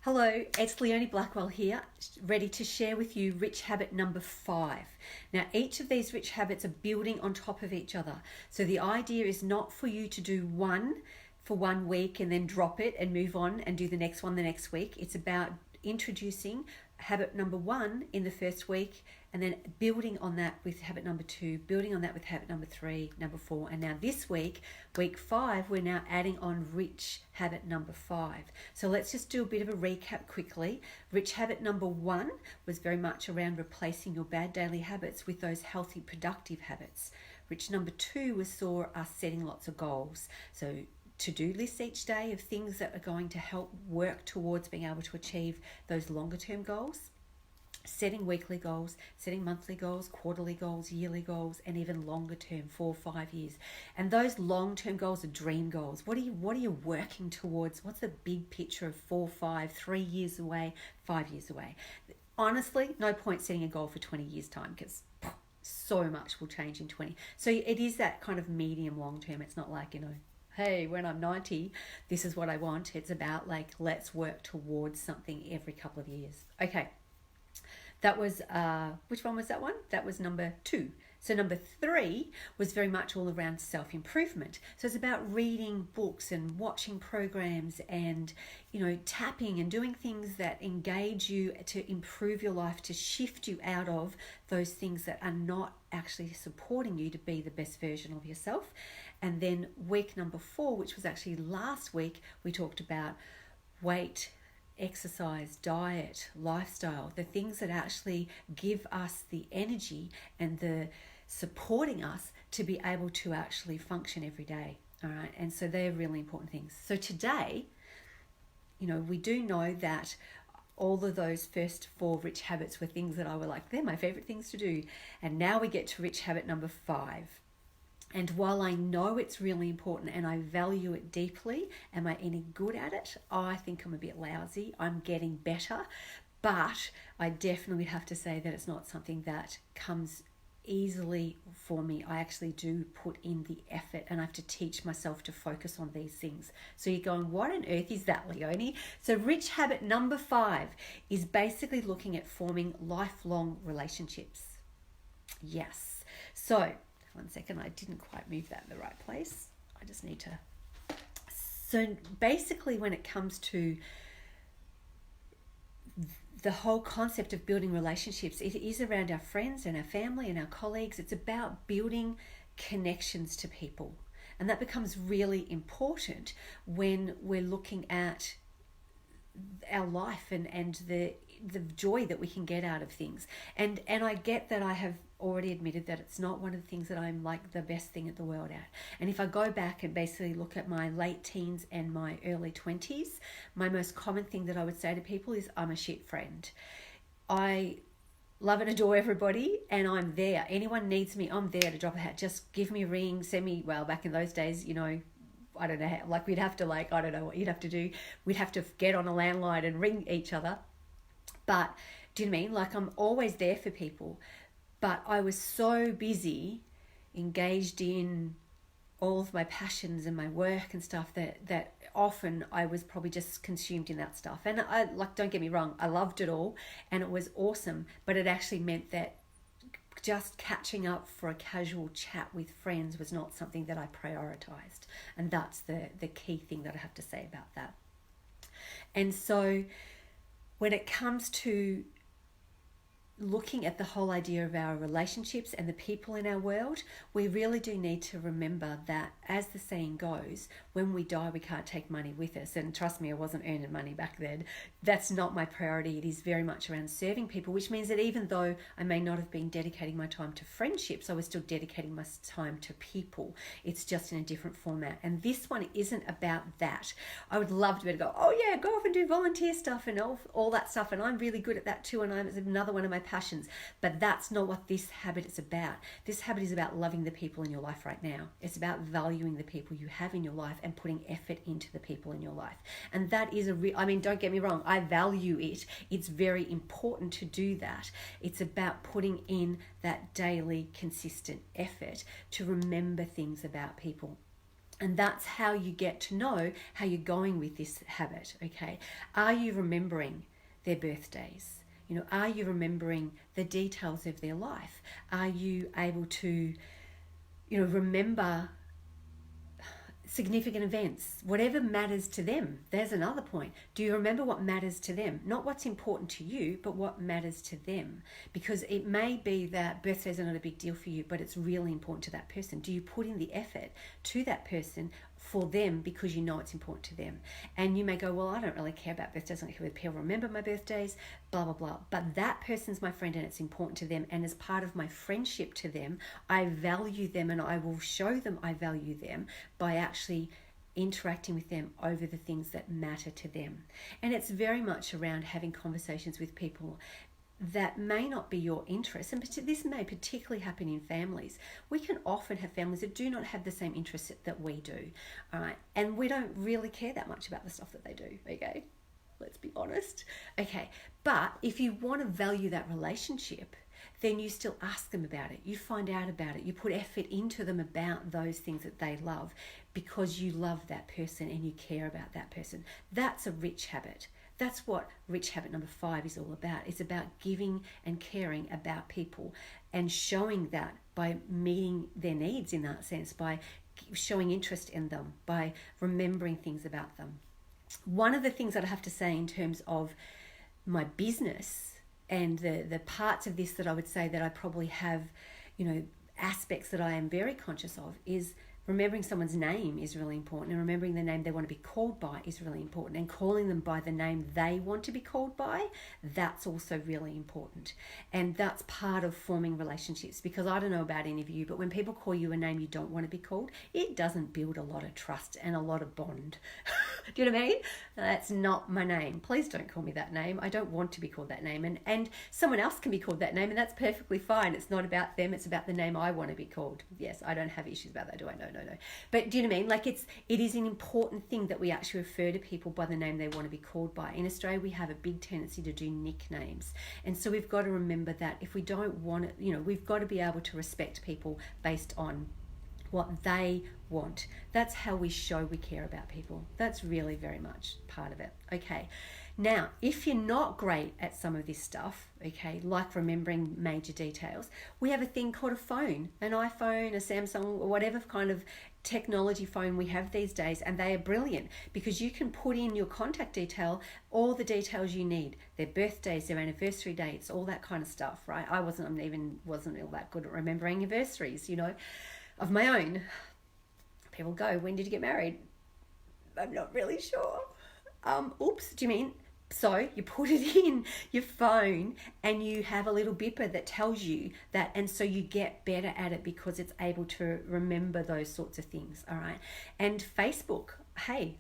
Hello, it's Leonie Blackwell here, ready to share with you rich habit number 5. Now, each of these rich habits are building on top of each other. So the idea is not for you to do one for 1 week and then drop it and move on and do the next one the next week. It's about introducing habit number 1 in the first week and then building on that with habit number 2, building on that with habit number 3, number 4. And now this week, week 5, we're now adding on rich habit number 5. So let's just do a bit of a recap quickly. Rich habit number 1 was very much around replacing your bad daily habits with those healthy, productive habits. Rich number 2 was saw us setting lots of goals. So to-do lists each day of things that are going to help work towards being able to achieve those longer term goals. Setting weekly goals, setting monthly goals, quarterly goals, yearly goals, and even longer term, 4 or 5 years. And those long term goals are dream goals. What are you working towards? What's the big picture of 4, 5, 3 years away, 5 years away? Honestly, no point setting a goal for 20 years time because so much will change in 20. So it is that kind of medium long term. It's not like, hey, when I'm 90, this is what I want. It's about like, let's work towards something every couple of years. Okay. That was, which one was that one? That was number 2. So number 3 was very much all around self-improvement. So it's about reading books and watching programs and, tapping and doing things that engage you to improve your life, to shift you out of those things that are not actually supporting you to be the best version of yourself. And then week number 4, which was actually last week, we talked about weight, exercise, diet, lifestyle, the things that actually give us the energy and the supporting us to be able to actually function every day. All right. And so they're really important things. So today, we do know that all of those first 4 rich habits were things that I were like, they're my favorite things to do. And now we get to rich habit number 5. And while I know it's really important and I value it deeply, am I any good at it? I think I'm a bit lousy. I'm getting better, but I definitely have to say that it's not something that comes easily for me. I actually do put in the effort and I have to teach myself to focus on these things. So you're going, what on earth is that, Leonie? So rich habit number 5 is basically looking at forming lifelong relationships. Yes. So 1 second, I didn't quite move that in the right place. I just need to. So basically when it comes to the whole concept of building relationships, it is around our friends and our family and our colleagues. It's about building connections to people. And that becomes really important when we're looking at our life and the joy that we can get out of things. And I get that I have already admitted that it's not one of the things that I'm like the best thing at the world at. And if I go back and basically look at my late teens and my early 20s, my most common thing that I would say to people is I'm a shit friend. I love and adore everybody and I'm there. Anyone needs me, I'm there to drop a hat. Just give me a ring, send me, well, back in those days, I don't know how, like we'd have to I don't know what you'd have to do. We'd have to get on a landline and ring each other. But do you know what I mean? Like I'm always there for people. But I was so busy, engaged in all of my passions and my work and stuff that often I was probably just consumed in that stuff. And I don't get me wrong, I loved it all and it was awesome. But it actually meant that just catching up for a casual chat with friends was not something that I prioritized. And that's the key thing that I have to say about that. And so when it comes to looking at the whole idea of our relationships and the people in our world, we really do need to remember that, as the saying goes, when we die, we can't take money with us. And trust me, I wasn't earning money back then. That's not my priority. It is very much around serving people, which means that even though I may not have been dedicating my time to friendships, I was still dedicating my time to people. It's just in a different format. And this one isn't about that. I would love to be able to go, oh yeah, go off and do volunteer stuff and all that stuff. And I'm really good at that too. And it's another one of my passions. But that's not what this habit is about. This habit is about loving the people in your life right now. It's about valuing the people you have in your life and putting effort into the people in your life. And that is don't get me wrong, I value it. It's very important to do that. It's about putting in that daily consistent effort to remember things about people. And that's how you get to know how you're going with this habit, okay? Are you remembering their birthdays? You know, are you remembering the details of their life? Are you able to, remember significant events, whatever matters to them? There's another point. Do you remember what matters to them? Not what's important to you, but what matters to them. Because it may be that birthdays are not a big deal for you, but it's really important to that person. Do you put in the effort to that person for them because you know it's important to them? And you may go, well, I don't really care about birthdays. I don't care whether people remember my birthdays, blah, blah, blah. But that person's my friend and it's important to them. And as part of my friendship to them, I value them and I will show them I value them by actually interacting with them over the things that matter to them. And it's very much around having conversations with people that may not be your interest, and this may particularly happen in families. We can often have families that do not have the same interests that we do, all right? And we don't really care that much about the stuff that they do, okay? Let's be honest. Okay, but if you want to value that relationship, then you still ask them about it. You find out about it. You put effort into them about those things that they love because you love that person and you care about that person. That's a rich habit. That's what rich habit number 5 is all about. It's about giving and caring about people and showing that by meeting their needs in that sense, by showing interest in them, by remembering things about them. One of the things that I have to say in terms of my business and the parts of this that I would say that I probably have, aspects that I am very conscious of is remembering someone's name is really important, and remembering the name they want to be called by is really important, and calling them by the name they want to be called by, that's also really important. And that's part of forming relationships, because I don't know about any of you, but when people call you a name you don't want to be called, it doesn't build a lot of trust and a lot of bond. Do you know what I mean? That's not my name. Please don't call me that name. I don't want to be called that name. And someone else can be called that name, and that's perfectly fine. It's not about them. It's about the name I want to be called. Yes, I don't have issues about that, do I? No. But do you know what I mean? Like it is an important thing that we actually refer to people by the name they want to be called by. In Australia, we have a big tendency to do nicknames. And so we've got to remember that if we don't want it, we've got to be able to respect people based on what they want. That's how we show we care about people. That's really very much part of it. Okay. Now, if you're not great at some of this stuff, okay, like remembering major details, we have a thing called a phone, an iPhone, a Samsung, or whatever kind of technology phone we have these days, and they are brilliant because you can put in your contact detail, all the details you need, their birthdays, their anniversary dates, all that kind of stuff, right? I wasn't all that good at remembering anniversaries, of my own. People go, when did you get married? I'm not really sure. Oops, do you mean? So you put it in your phone and you have a little beeper that tells you that, and so you get better at it because it's able to remember those sorts of things, all right? And Facebook, hey,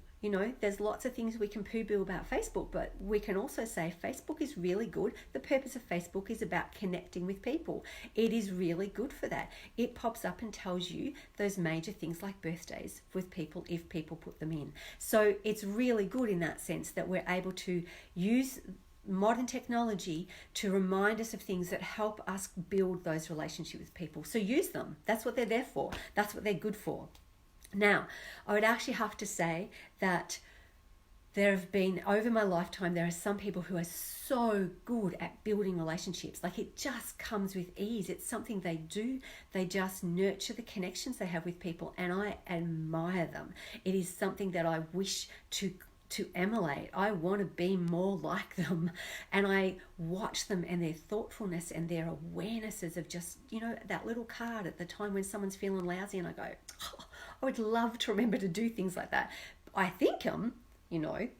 there's lots of things we can poo-poo about Facebook, but we can also say Facebook is really good. The purpose of Facebook is about connecting with people. It is really good for that. It pops up and tells you those major things like birthdays with people if people put them in. So it's really good in that sense that we're able to use modern technology to remind us of things that help us build those relationships with people. So use them. That's what they're there for. That's what they're good for. Now, I would actually have to say that there have been, over my lifetime, there are some people who are so good at building relationships. Like it just comes with ease. It's something they do. They just nurture the connections they have with people, and I admire them. It is something that I wish to emulate. I want to be more like them, and I watch them and their thoughtfulness and their awarenesses of just, that little card at the time when someone's feeling lousy, and I go, oh, I would love to remember to do things like that. I think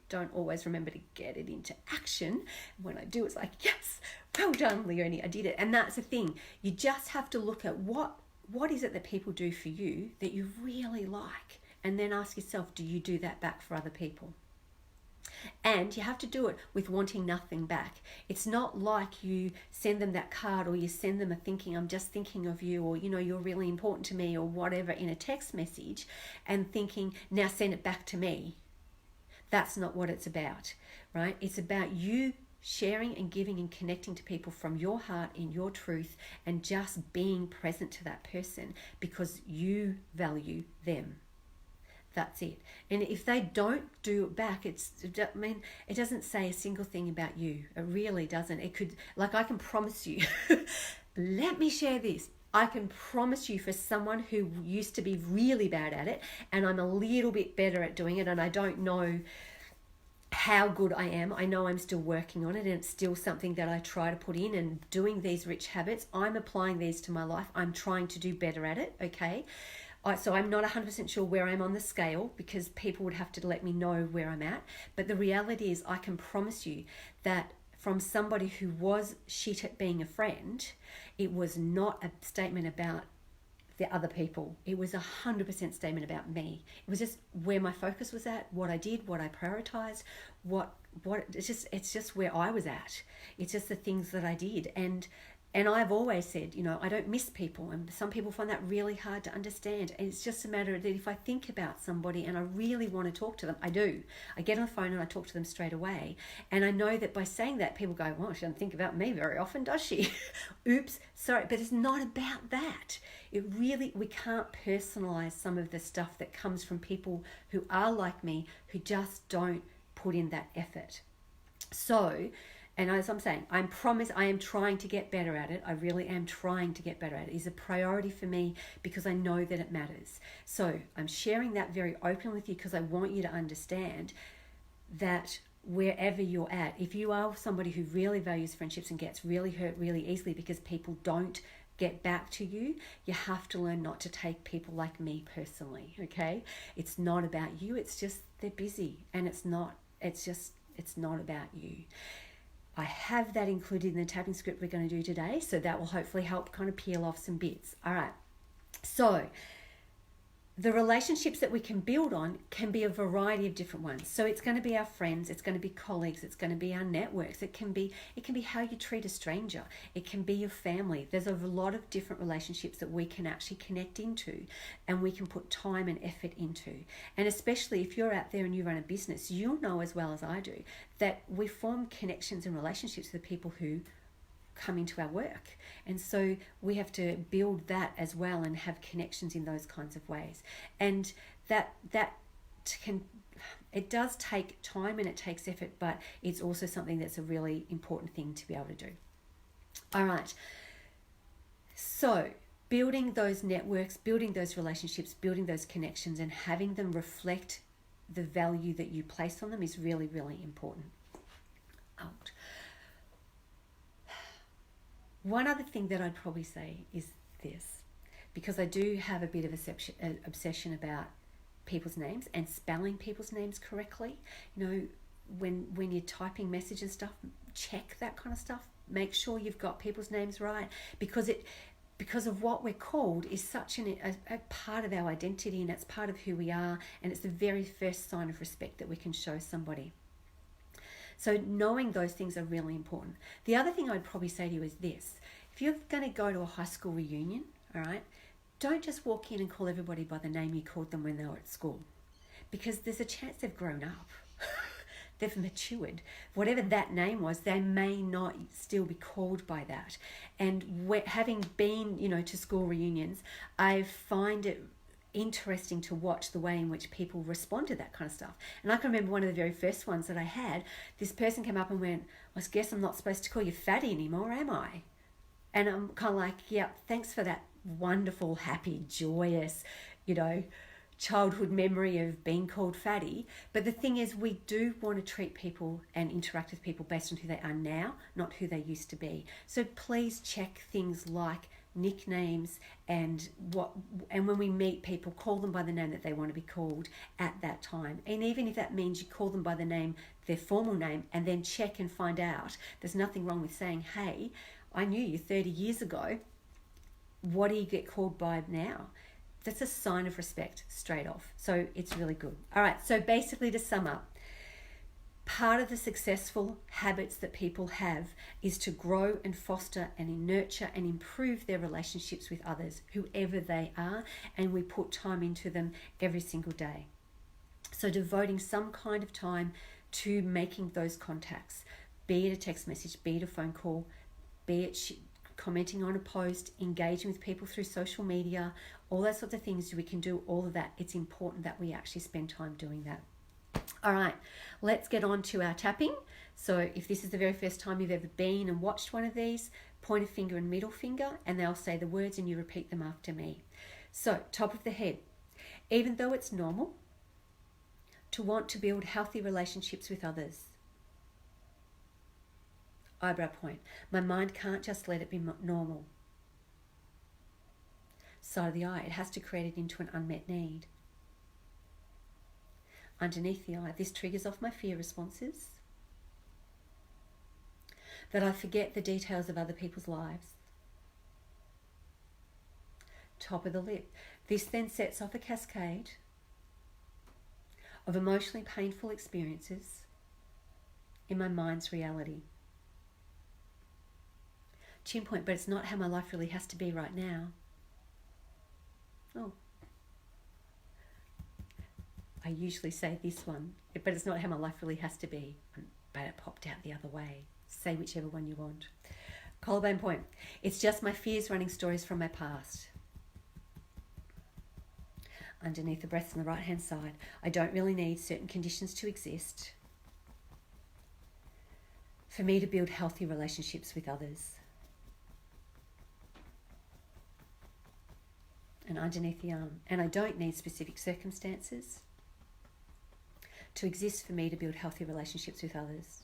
don't always remember to get it into action. When I do, it's like, yes, well done, Leonie, I did it. And that's the thing. You just have to look at what is it that people do for you that you really like, and then ask yourself, do you do that back for other people? And you have to do it with wanting nothing back. It's not like you send them that card or you send them a thinking, I'm just thinking of you, or, you're really important to me, or whatever, in a text message, and thinking, now send it back to me. That's not what it's about, right? It's about you sharing and giving and connecting to people from your heart in your truth, and just being present to that person because you value them. That's it. And if they don't do it back, it doesn't say a single thing about you. It really doesn't. It could, like, I can promise you, let me share this. I can promise you, for someone who used to be really bad at it, and I'm a little bit better at doing it, and I don't know how good I am. I know I'm still working on it, and it's still something that I try to put in. And doing these rich habits, I'm applying these to my life. I'm trying to do better at it, okay? So I'm not 100% sure where I'm on the scale, because people would have to let me know where I'm at. But the reality is, I can promise you that from somebody who was shit at being a friend, it was not a statement about the other people. It was 100% statement about me. It was just where my focus was at, what I did, what I prioritized, what it's just where I was at. It's just the things that I did. And I've always said, I don't miss people, and some people find that really hard to understand. And it's just a matter of that if I think about somebody and I really want to talk to them, I do. I get on the phone and I talk to them straight away. And I know that by saying that, people go, well, she doesn't think about me very often, does she? Oops, sorry. But it's not about that. We can't personalize some of the stuff that comes from people who are like me, who just don't put in that effort. So, and as I'm saying, I am trying to get better at it. I really am trying to get better at it. It's a priority for me because I know that it matters. So I'm sharing that very openly with you because I want you to understand that wherever you're at, if you are somebody who really values friendships and gets really hurt really easily because people don't get back to you, you have to learn not to take people like me personally, okay? It's not about you. It's just they're busy, and it's not about you. I have that included in the tapping script we're going to do today, so that will hopefully help kind of peel off some bits. All right. So the relationships that we can build on can be a variety of different ones. So it's going to be our friends, it's going to be colleagues, it's going to be our networks. It can be how you treat a stranger. It can be your family. There's a lot of different relationships that we can actually connect into, and we can put time and effort into. And especially if you're out there and you run a business, you'll know as well as I do that we form connections and relationships with the people who come into our work. And so we have to build that as well and have connections in those kinds of ways. And it does take time and it takes effort, but it's also something that's a really important thing to be able to do. All right. So building those networks, building those relationships, building those connections, and having them reflect the value that you place on them is really, really important. Out. One other thing that I'd probably say is this, because I do have a bit of an obsession about people's names and spelling people's names correctly. When you're typing messages and stuff, check that kind of stuff. Make sure you've got people's names right, because of what we're called is such a part of our identity, and it's part of who we are, and it's the very first sign of respect that we can show somebody. So knowing those things are really important. The other thing I'd probably say to you is this. If you're going to go to a high school reunion, all right, don't just walk in and call everybody by the name you called them when they were at school, because there's a chance they've grown up. They've matured. Whatever that name was, they may not still be called by that. And having been, to school reunions, I find it interesting to watch the way in which people respond to that kind of stuff. And I can remember one of the very first ones that I had, this person came up and went, I guess I'm not supposed to call you fatty anymore, am I? And I'm kind of like, yeah, thanks for that wonderful, happy, joyous, childhood memory of being called fatty. But the thing is, we do want to treat people and interact with people based on who they are now, not who they used to be. So please check things like nicknames and when we meet people, call them by the name that they want to be called at that time. And even if that means you call them by their formal name, and then check and find out, there's nothing wrong with saying, hey, I knew you 30 years ago. What do you get called by now? That's a sign of respect straight off. So it's really good. All right. So basically, to sum up, part of the successful habits that people have is to grow and foster and nurture and improve their relationships with others, whoever they are, and we put time into them every single day. So devoting some kind of time to making those contacts, be it a text message, be it a phone call, be it commenting on a post, engaging with people through social media, all those sorts of things. We can do all of that. It's important that we actually spend time doing that. All right, let's get on to our tapping. So if this is the very first time you've ever been and watched one of these, pointer finger and middle finger, and they'll say the words and you repeat them after me. So, top of the head. Even though it's normal to want to build healthy relationships with others. Eyebrow point. My mind can't just let it be normal. Side of the eye. It has to create it into an unmet need. Underneath the eye. This triggers off my fear responses. That I forget the details of other people's lives. Top of the lip. This then sets off a cascade of emotionally painful experiences in my mind's reality. Chin point, but it's not how my life really has to be right now. Oh. I usually say this one, but it's not how my life really has to be. But it popped out the other way. Say whichever one you want. Collarbone point. It's just my fears running stories from my past. Underneath the breath on the right hand side. I don't really need certain conditions to exist for me to build healthy relationships with others. And underneath the arm. And I don't need specific circumstances to exist for me to build healthy relationships with others.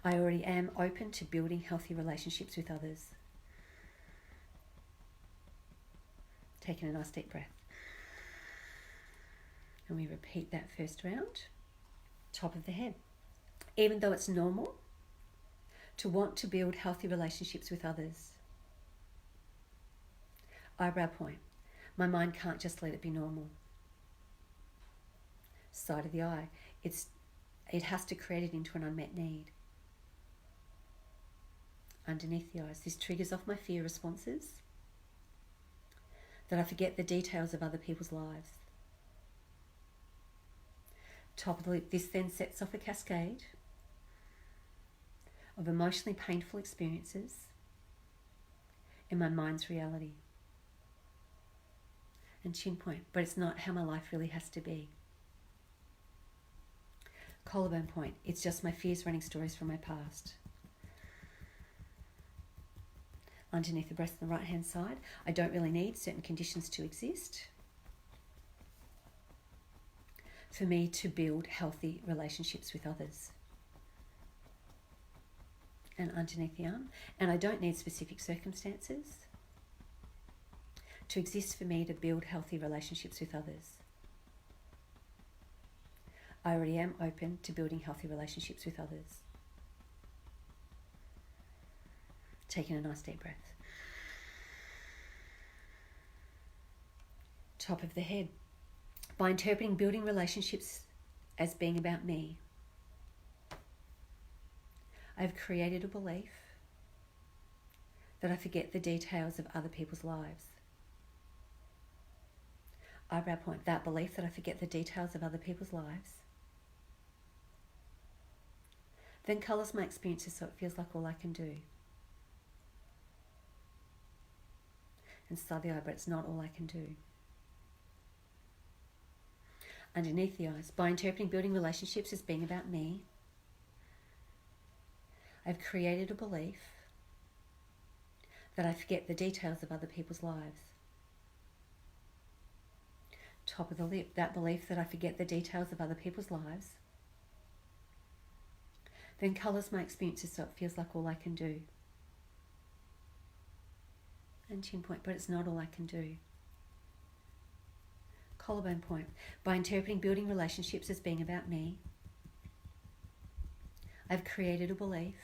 I already am open to building healthy relationships with others. Taking a nice deep breath. And we repeat that first round. Top of the head. Even though it's normal to want to build healthy relationships with others. Eyebrow point. My mind can't just let it be normal. Side of the eye. It has to create it into an unmet need. Underneath the eyes. This triggers off my fear responses. That I forget the details of other people's lives. Top of the lip. This then sets off a cascade of emotionally painful experiences in my mind's reality. And chin point, but it's not how my life really has to be. Collarbone point. It's just my fears running stories from my past. Underneath the breast on the right hand side. I don't really need certain conditions to exist for me to build healthy relationships with others. And underneath the arm. And I don't need specific circumstances to exist for me to build healthy relationships with others. I already am open to building healthy relationships with others. Taking a nice deep breath. Top of the head. By interpreting building relationships as being about me, I've created a belief that I forget the details of other people's lives. Eyebrow point. That belief that I forget the details of other people's lives then colours my experiences so it feels like all I can do. And side the eye, but it's not all I can do. Underneath the eyes. By interpreting building relationships as being about me, I've created a belief that I forget the details of other people's lives. Top of the lip. That belief that I forget the details of other people's lives then colours my experiences so it feels like all I can do. And chin point, but it's not all I can do. Collarbone point. By interpreting building relationships as being about me, I've created a belief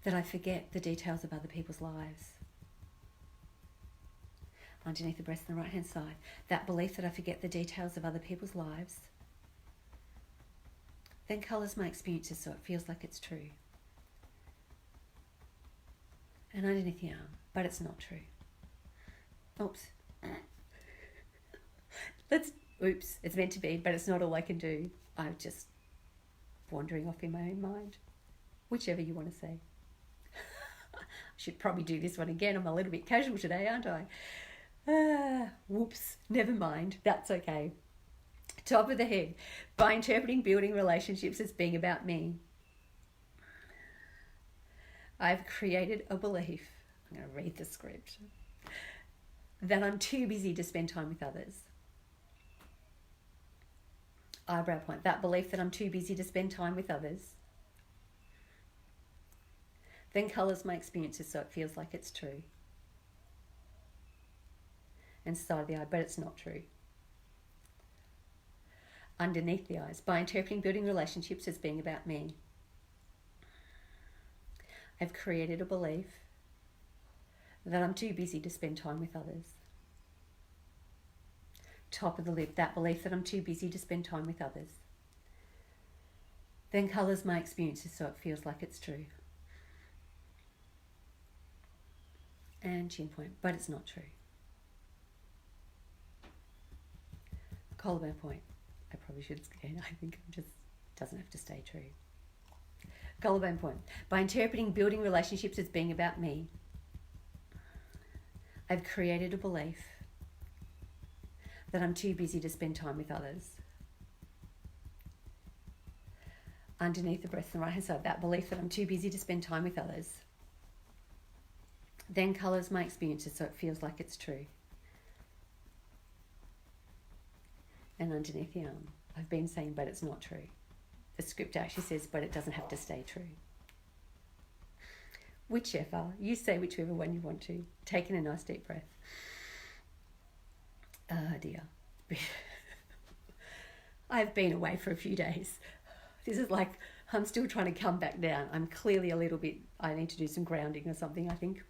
that I forget the details of other people's lives. Underneath the breast on the right hand side. That belief that I forget the details of other people's lives then colours my experiences so it feels like it's true. And underneath the arm, but it's not true. Oops. Oops, it's meant to be, but it's not all I can do. I'm just wandering off in my own mind. whichever you want to say. I should probably do this one again. I'm a little bit casual today, aren't I? Whoops, never mind. That's okay. Top of the head. By interpreting building relationships as being about me, I've created a belief, I'm going to read the script, that I'm too busy to spend time with others. Eyebrow point. That belief that I'm too busy to spend time with others then colours my experiences so it feels like it's true. And side of the eye, but it's not true. Underneath the eyes. By interpreting building relationships as being about me, I've created a belief that I'm too busy to spend time with others. Top of the lip, that belief that I'm too busy to spend time with others then colours my experiences so it feels like it's true. And chin point, but it's not true. Collarbone point. I probably should scan. I think it just doesn't have to stay true. Collarbone point. By interpreting building relationships as being about me, I've created a belief that I'm too busy to spend time with others. Underneath the breath on the right hand side, that belief that I'm too busy to spend time with others then colours my experiences so it feels like it's true. And underneath the arm, I've been saying, but it's not true. The script actually says, but it doesn't have to stay true. Whichever, you say whichever one you want to. Taking a nice deep breath. Oh dear. I've been away for a few days. This is like, I'm still trying to come back down. I'm clearly a little bit, I need to do some grounding or something, I think.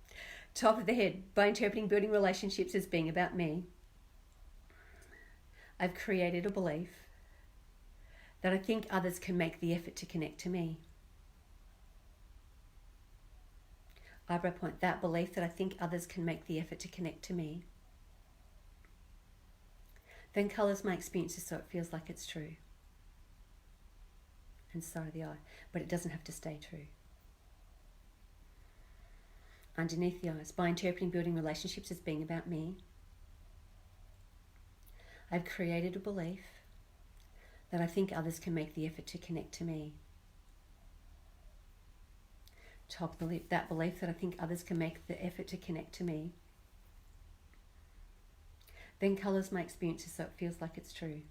Top of the head. By interpreting building relationships as being about me, I've created a belief that I think others can make the effort to connect to me. Eyebrow point. That belief that I think others can make the effort to connect to me then colours my experiences so it feels like it's true. And side of the eye, but it doesn't have to stay true. Underneath the eyes. By interpreting building relationships as being about me, I've created a belief that I think others can make the effort to connect to me. Top of the lip. That belief that I think others can make the effort to connect to me then colours my experiences so it feels like it's true.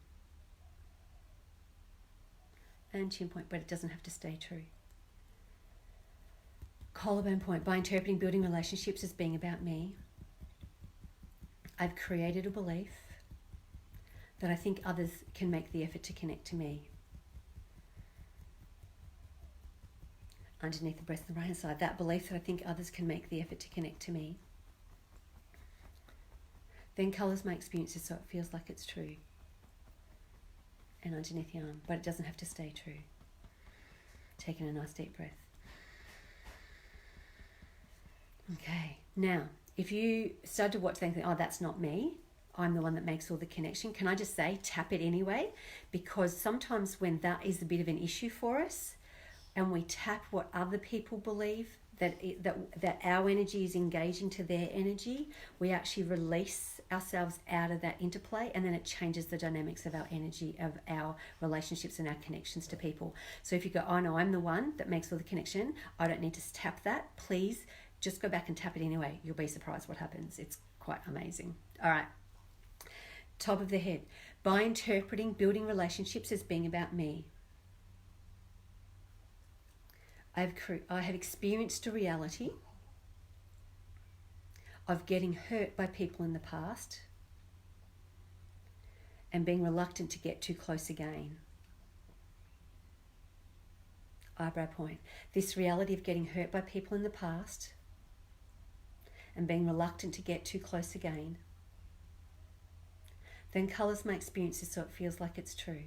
And chin point, but it doesn't have to stay true. Collarbone point. By interpreting building relationships as being about me, I've created a belief that I think others can make the effort to connect to me. Underneath the breath on the right hand side, that belief that I think others can make the effort to connect to me then colours my experiences so it feels like it's true. And underneath the arm, but it doesn't have to stay true. Taking a nice deep breath. Okay, now, if you start to watch thinking, oh, that's not me, I'm the one that makes all the connection, can I just say, tap it anyway? Because sometimes when that is a bit of an issue for us, and we tap what other people believe, that our energy is engaging to their energy, we actually release ourselves out of that interplay, and then it changes the dynamics of our energy, of our relationships and our connections to people. So if you go, oh no, I'm the one that makes all the connection, I don't need to tap that, please just go back and tap it anyway. You'll be surprised what happens. It's quite amazing. All right. Top of the head. By interpreting building relationships as being about me, I have experienced a reality of getting hurt by people in the past and being reluctant to get too close again. Eyebrow point. This reality of getting hurt by people in the past and being reluctant to get too close again then colours my experiences so it feels like it's true.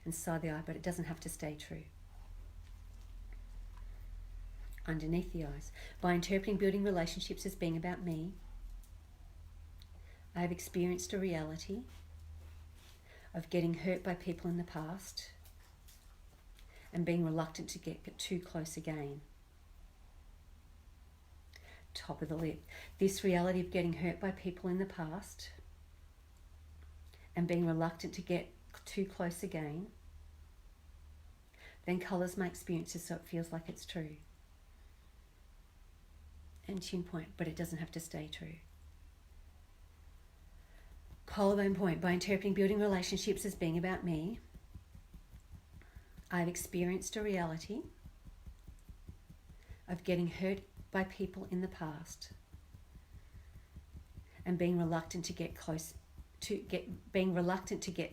And side the eye, but it doesn't have to stay true. Underneath the eyes. By interpreting building relationships as being about me, I have experienced a reality of getting hurt by people in the past and being reluctant to get too close again. Top of the lip. This reality of getting hurt by people in the past and being reluctant to get too close again. Then colours my experiences so it feels like it's true. And chin point, but it doesn't have to stay true. Collarbone point. By interpreting building relationships as being about me, I've experienced a reality of getting hurt by people in the past and being reluctant to get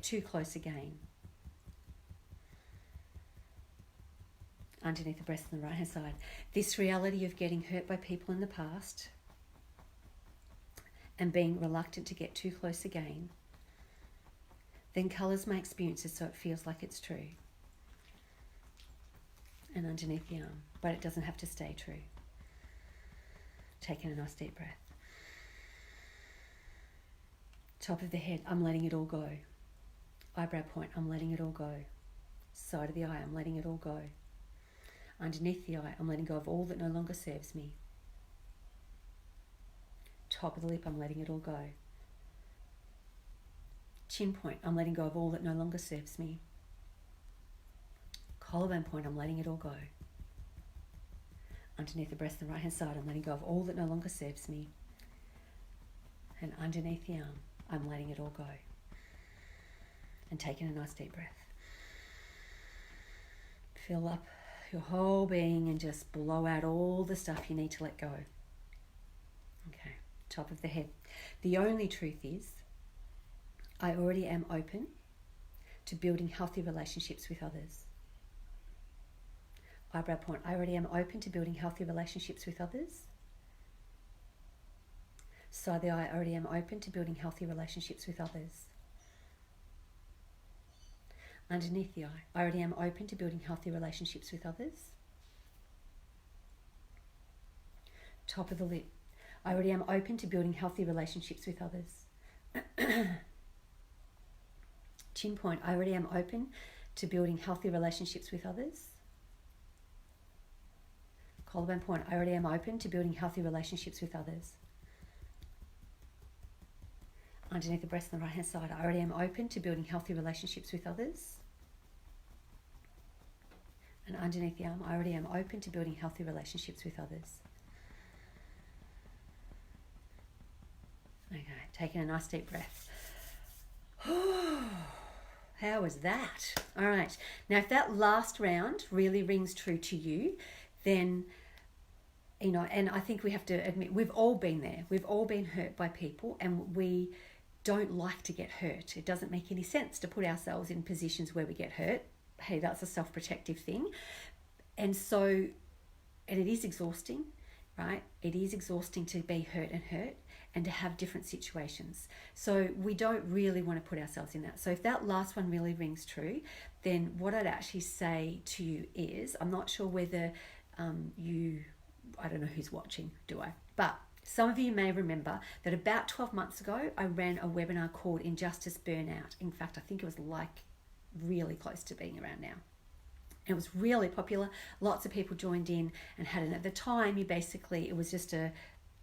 too close again. Underneath the breast on the right hand side. This reality of getting hurt by people in the past and being reluctant to get too close again then colours my experiences so it feels like it's true. And underneath the arm, but it doesn't have to stay true. Taking a nice deep breath. Top of the head, I'm letting it all go. Eyebrow point, I'm letting it all go. Side of the eye, I'm letting it all go. Underneath the eye, I'm letting go of all that no longer serves me. Top of the lip, I'm letting it all go. Chin point, I'm letting go of all that no longer serves me. Collarbone point, I'm letting it all go. Underneath the breast on the right hand side, I'm letting go of all that no longer serves me. And underneath the arm, I'm letting it all go. And taking a nice deep breath. Fill up your whole being and just blow out all the stuff you need to let go. Okay, top of the head. The only truth is, I already am open to building healthy relationships with others. Eyebrow point, I already am open to building healthy relationships with others. Side of the eye, I already am open to building healthy relationships with others. Underneath the eye, I already am open to building healthy relationships with others. Top of the lip, I already am open to building healthy relationships with others. Chin point, I already am open to building healthy relationships with others. Collarbone point, I already am open to building healthy relationships with others. Underneath the breast on the right hand side, I already am open to building healthy relationships with others. And underneath the arm, I already am open to building healthy relationships with others. Okay, taking a nice deep breath. How was that? All right. Now, if that last round really rings true to you, then, you know, and I think we have to admit, we've all been there. We've all been hurt by people, and we don't like to get hurt. It doesn't make any sense to put ourselves in positions where we get hurt. Hey, that's a self-protective thing. And so, and it is exhausting, right? It is exhausting to be hurt and to have different situations. So we don't really want to put ourselves in that. So if that last one really rings true, then what I'd actually say to you is, I'm not sure whether I don't know who's watching, do I? But some of you may remember that about 12 months ago, I ran a webinar called Injustice Burnout. In fact, I think it was like really close to being around now. It was really popular. Lots of people joined in and had it. At the time, it was just a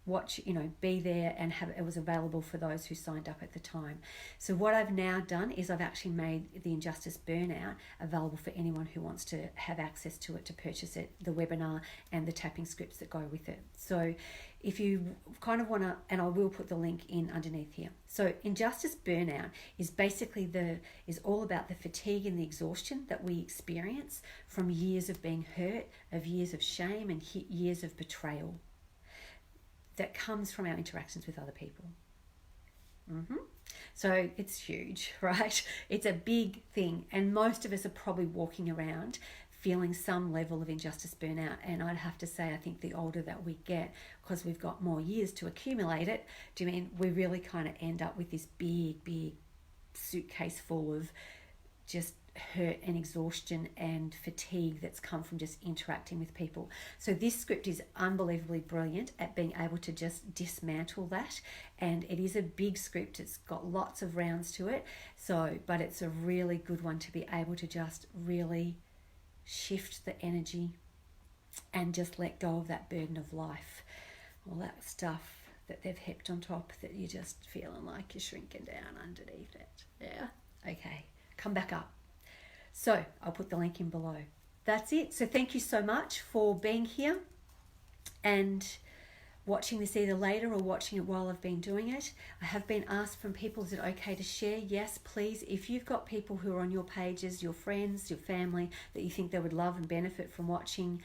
watch, be there and have it was available for those who signed up at the time. So what I've now done is I've actually made the Injustice Burnout available for anyone who wants to have access to it, to purchase it, the webinar and the tapping scripts that go with it. So if you kind of want to, and I will put the link in underneath here. So Injustice Burnout is basically is all about the fatigue and the exhaustion that we experience from years of being hurt, of years of shame and years of betrayal that comes from our interactions with other people. So it's huge, right? It's a big thing. And most of us are probably walking around feeling some level of injustice burnout. And I'd have to say, I think the older that we get, because we've got more years to accumulate it, we really kind of end up with this big, big suitcase full of just hurt and exhaustion and fatigue that's come from just interacting with people. So this script is unbelievably brilliant at being able to just dismantle that, and it is a big script. It's got lots of rounds to it, but it's a really good one to be able to just really shift the energy, and just let go of that burden of life, all that stuff that they've heaped on top that you're just feeling like you're shrinking down underneath it. Yeah? Okay, come back up. So I'll put the link in below. That's it. So thank you so much for being here and watching this either later or watching it while I've been doing it. I have been asked from people, is it okay to share? Yes, please. If you've got people who are on your pages, your friends, your family, that you think they would love and benefit from watching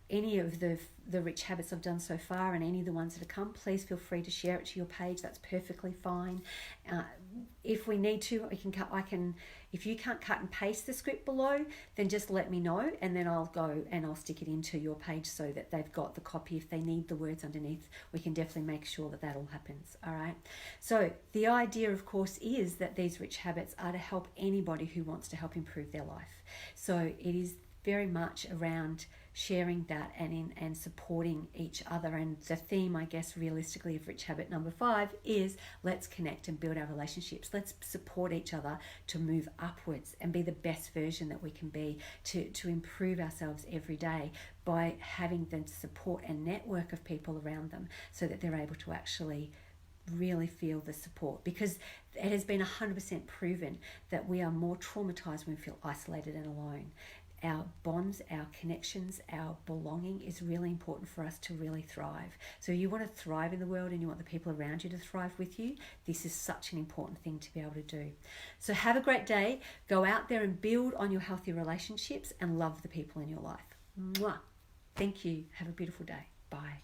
any of the rich habits I've done so far and any of the ones that have come, please feel free to share it to your page. That's perfectly fine. If we need to, if you can't cut and paste the script below, then just let me know, and then I'll go and I'll stick it into your page so that they've got the copy. If they need the words underneath, we can definitely make sure that all happens. All right. So the idea, of course, is that these rich habits are to help anybody who wants to help improve their life. So it is very much around sharing that and supporting each other. And the theme, I guess, realistically of rich habit number 5 is let's connect and build our relationships. Let's support each other to move upwards and be the best version that we can be, to improve ourselves every day by having the support and network of people around them so that they're able to actually really feel the support, because it has been 100% proven that we are more traumatized when we feel isolated and alone. Our bonds, our connections, our belonging is really important for us to really thrive. So you want to thrive in the world and you want the people around you to thrive with you, this is such an important thing to be able to do. So have a great day. Go out there and build on your healthy relationships and love the people in your life. Mwah. Thank you. Have a beautiful day. Bye.